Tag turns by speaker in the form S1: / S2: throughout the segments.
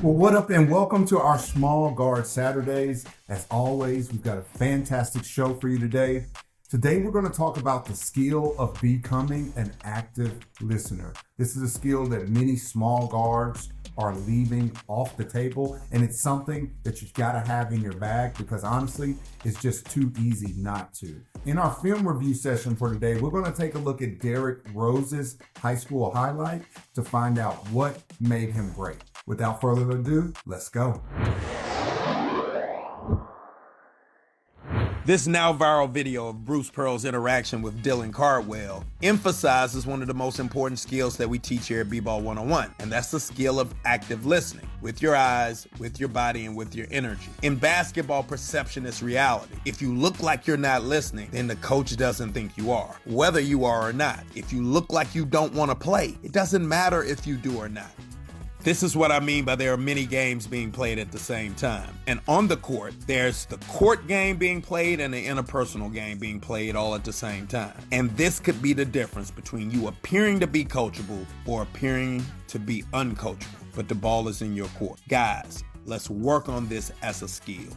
S1: Well, what up and welcome to our Small Guard Saturdays. As always, we've got a fantastic show for you today. Today, we're going to talk about the skill of becoming an active listener. This is a skill that many small guards are leaving off the table, and it's something that you've got to have in your bag because honestly, it's just too easy not to. In our film review session for today, we're going to take a look at Derrick Rose's high school highlight to find out what made him great. Without further ado, let's go.
S2: This now viral video of Bruce Pearl's interaction with Dylan Cardwell emphasizes one of the most important skills that we teach here at B-Ball 101, and that's the skill of active listening with your eyes, with your body, and with your energy. In basketball, perception is reality. If you look like you're not listening, then the coach doesn't think you are, whether you are or not. If you look like you don't want to play, it doesn't matter if you do or not. This is what I mean by there are many games being played at the same time. And on the court, there's the court game being played and the interpersonal game being played all at the same time. And this could be the difference between you appearing to be coachable or appearing to be uncoachable. But the ball is in your court. Guys, let's work on this as a skill.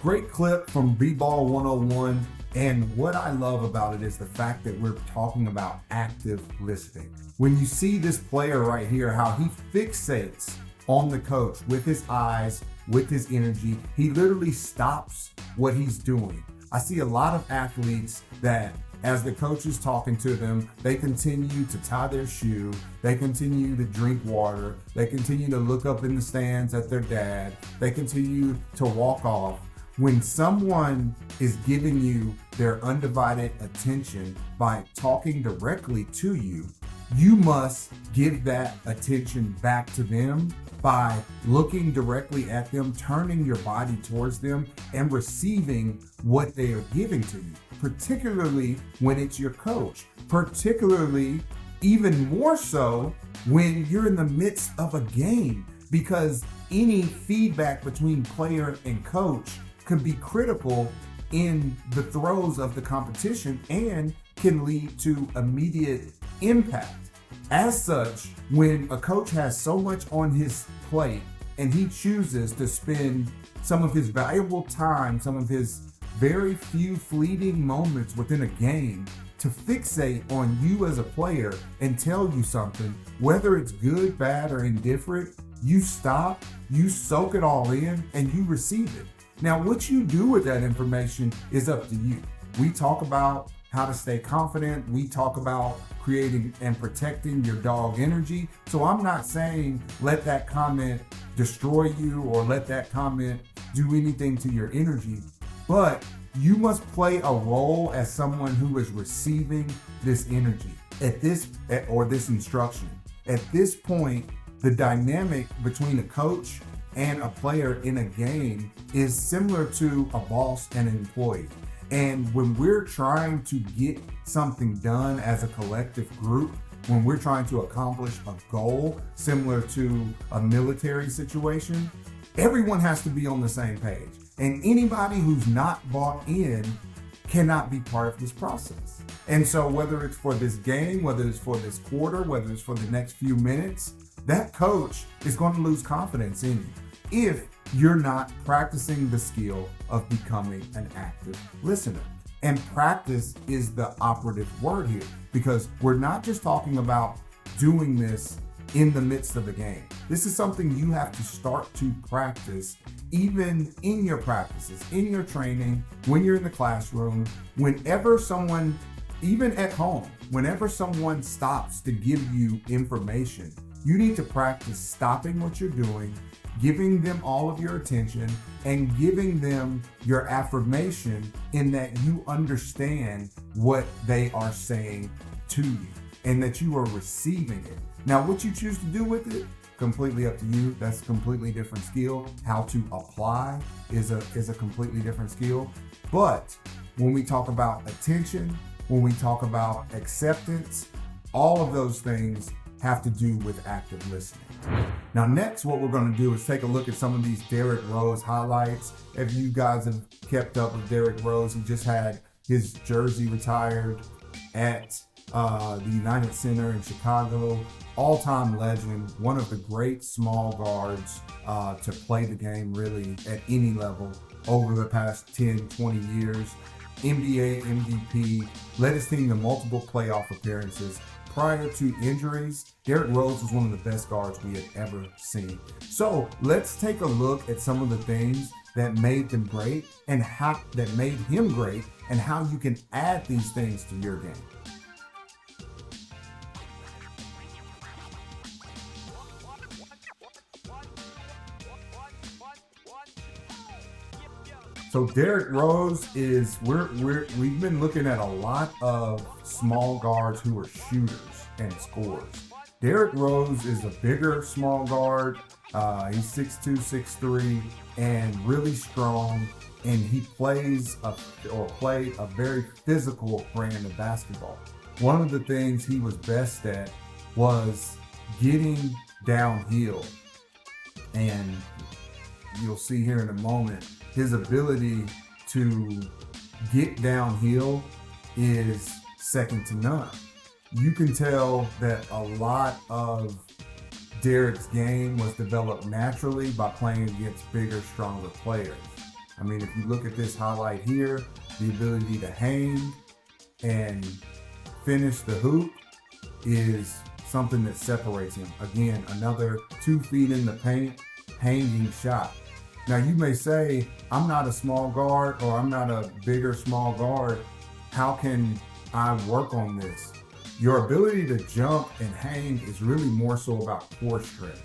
S1: Great clip from B-Ball 101. And what I love about it is the fact that we're talking about active listening. When you see this player right here, how he fixates on the coach with his eyes, with his energy, he literally stops what he's doing. I see a lot of athletes that as the coach is talking to them, they continue to tie their shoe, they continue to drink water, they continue to look up in the stands at their dad, they continue to walk off. When someone is giving you their undivided attention by talking directly to you, you must give that attention back to them by looking directly at them, turning your body towards them, and receiving what they are giving to you, particularly when it's your coach, particularly even more so when you're in the midst of a game, because any feedback between player and coach can be critical in the throes of the competition and can lead to immediate impact. As such, when a coach has so much on his plate and he chooses to spend some of his valuable time, some of his very few fleeting moments within a game to fixate on you as a player and tell you something, whether it's good, bad, or indifferent, you stop, you soak it all in, and you receive it. Now, what you do with that information is up to you. We talk about how to stay confident. We talk about creating and protecting your dog energy. So I'm not saying let that comment destroy you or let that comment do anything to your energy, but you must play a role as someone who is receiving this energy or this instruction. At this point, the dynamic between a coach and a player in a game is similar to a boss and an employee. And when we're trying to get something done as a collective group, when we're trying to accomplish a goal similar to a military situation, everyone has to be on the same page. And anybody who's not bought in cannot be part of this process. And so whether it's for this game, whether it's for this quarter, whether it's for the next few minutes, that coach is going to lose confidence in you if you're not practicing the skill of becoming an active listener. And practice is the operative word here, because we're not just talking about doing this in the midst of the game. This is something you have to start to practice even in your practices, in your training, when you're in the classroom, whenever someone, even at home, whenever someone stops to give you information, you need to practice stopping what you're doing, giving them all of your attention, and giving them your affirmation in that you understand what they are saying to you and that you are receiving it. Now, what you choose to do with it, completely up to you. That's a completely different skill. How to apply is a completely different skill. But when we talk about attention, when we talk about acceptance, all of those things have to do with active listening. Now, next, what we're going to do is take a look at some of these Derrick Rose highlights. If you guys have kept up with Derrick Rose, he just had his jersey retired at the United Center in Chicago, all-time legend, one of the great small guards to play the game really at any level over the past 10, 20 years. NBA MVP, led his team to multiple playoff appearances. Prior to injuries, Derrick Rose was one of the best guards we had ever seen. So let's take a look at some of the things that made them great and how that made him great and how you can add these things to your game. So Derrick Rose is we've been looking at a lot of small guards who are shooters and scorers. Derrick Rose is a bigger small guard. He's 6'2", 6'3", and really strong. And he played a very physical brand of basketball. One of the things he was best at was getting downhill. And you'll see here in a moment, his ability to get downhill is second to none. You can tell that a lot of Derrick's game was developed naturally by playing against bigger, stronger players. I mean, if you look at this highlight here, the ability to hang and finish the hoop is something that separates him. Again, another 2 feet in the paint, hanging shot. Now you may say, I'm not a small guard or I'm not a bigger small guard. How can I work on this? Your ability to jump and hang is really more so about core strength.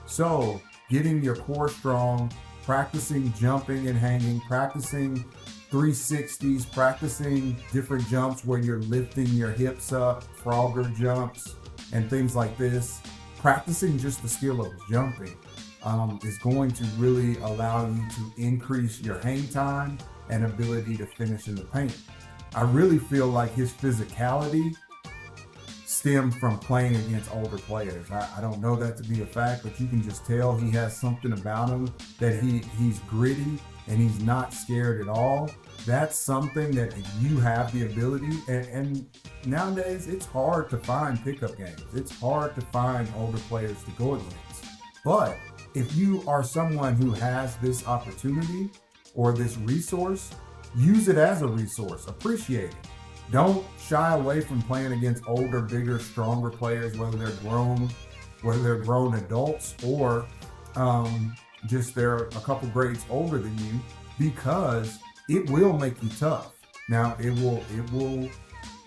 S1: So getting your core strong, practicing jumping and hanging, practicing 360s, practicing different jumps where you're lifting your hips up, Frogger jumps and things like this. Practicing just the skill of jumping is going to really allow you to increase your hang time and ability to finish in the paint. I really feel like his physicality stemmed from playing against older players. I don't know that to be a fact, but you can just tell he has something about him that he's gritty and he's not scared at all. That's something that if you have the ability, and nowadays it's hard to find pickup games. It's hard to find older players to go against. But if you are someone who has this opportunity or this resource, use it as a resource. Appreciate it. Don't shy away from playing against older, bigger, stronger players, whether they're grown adults or just they're a couple grades older than you, because it will make you tough. Now it will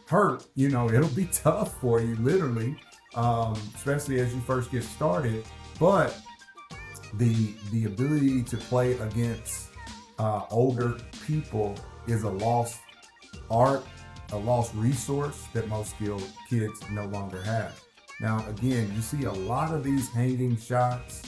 S1: hurt, it'll be tough for you literally, especially as you first get started. But the ability to play against older people is a lost art, a lost resource that most skilled kids no longer have. Now, again, you see a lot of these hanging shots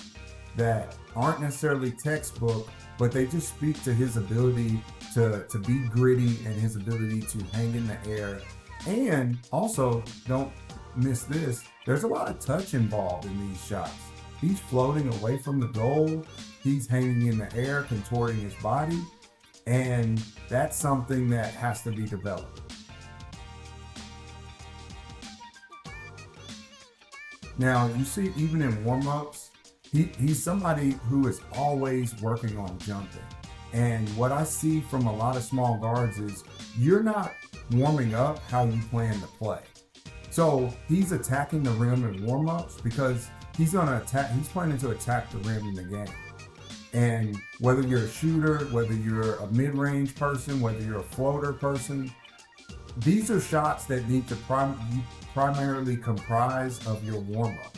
S1: that aren't necessarily textbook, but they just speak to his ability to be gritty and his ability to hang in the air. And also, don't miss this, there's a lot of touch involved in these shots. He's floating away from the goal. He's hanging in the air, contorting his body. And that's something that has to be developed. Now, you see, even in warm-ups, he's somebody who is always working on jumping. And what I see from a lot of small guards is you're not warming up how you plan to play. So he's attacking the rim in warm-ups because he's planning to attack the rim in the game. And whether you're a shooter, whether you're a mid-range person, whether you're a floater person, these are shots that need to primarily comprise of your warm-up.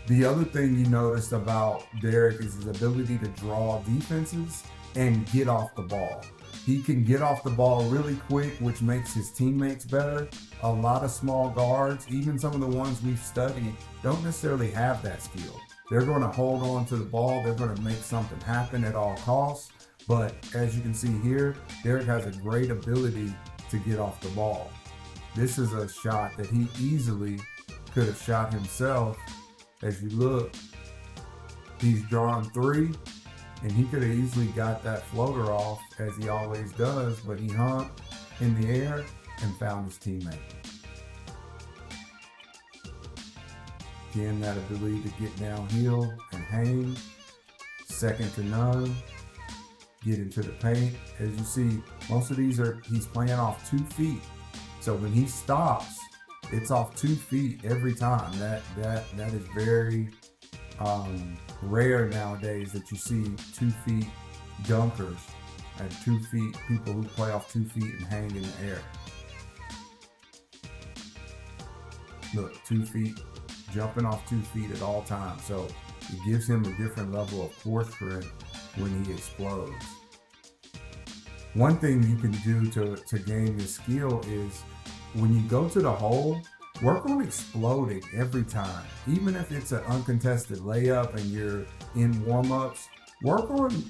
S1: The other thing you noticed about Derrick is his ability to draw defenses and get off the ball. He can get off the ball really quick, which makes his teammates better. A lot of small guards, even some of the ones we've studied, don't necessarily have that skill. They're going to hold on to the ball. They're going to make something happen at all costs. But as you can see here, Derrick has a great ability to get off the ball. This is a shot that he easily could have shot himself. As you look, he's drawn 3, and he could have easily got that floater off as he always does, but he hung in the air and found his teammate. Again, that ability to get downhill and hang, second to none. Get into the paint. As you see, most of these he's playing off 2 feet. So when he stops, it's off 2 feet every time. That is very rare nowadays that you see 2 feet dunkers and 2 feet people who play off 2 feet and hang in the air. Look, 2 feet, jumping off 2 feet at all times. So it gives him a different level of core strength when he explodes. One thing you can do to gain this skill is when you go to the hole, work on exploding every time. Even if it's an uncontested layup and you're in warm-ups,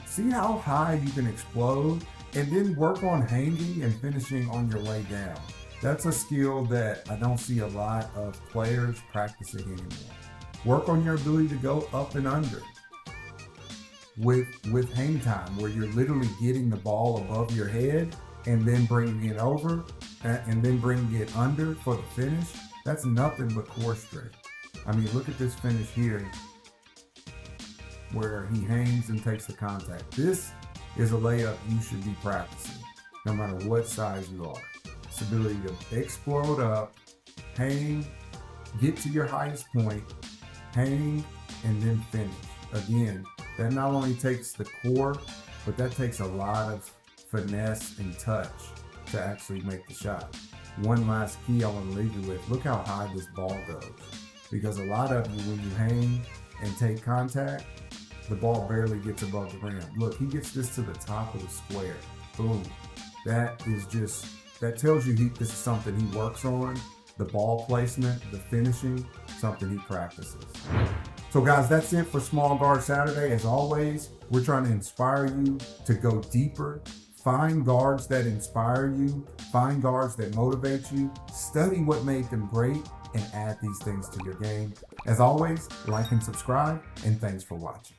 S1: see how high you can explode, and then work on hanging and finishing on your way down. That's a skill that I don't see a lot of players practicing anymore. Work on your ability to go up and under with hang time, where you're literally getting the ball above your head and then bringing it over and then bringing it under for the finish. That's nothing but core strength. I mean, look at this finish here where he hangs and takes the contact. This is a layup you should be practicing, no matter what size you are. This ability to explode up, hang, get to your highest point, hang, and then finish. Again, that not only takes the core, but that takes a lot of finesse and touch to actually make the shot. One last key I want to leave you with, look how high this ball goes. Because a lot of you, when you hang and take contact, the ball barely gets above the rim. Look, he gets this to the top of the square. Boom. That tells you this is something he works on. The ball placement, the finishing, something he practices. So guys, that's it for Small Guard Saturday. As always, we're trying to inspire you to go deeper. Find guards that inspire you. Find guards that motivate you. Study what made them great and add these things to your game. As always, like and subscribe, and thanks for watching.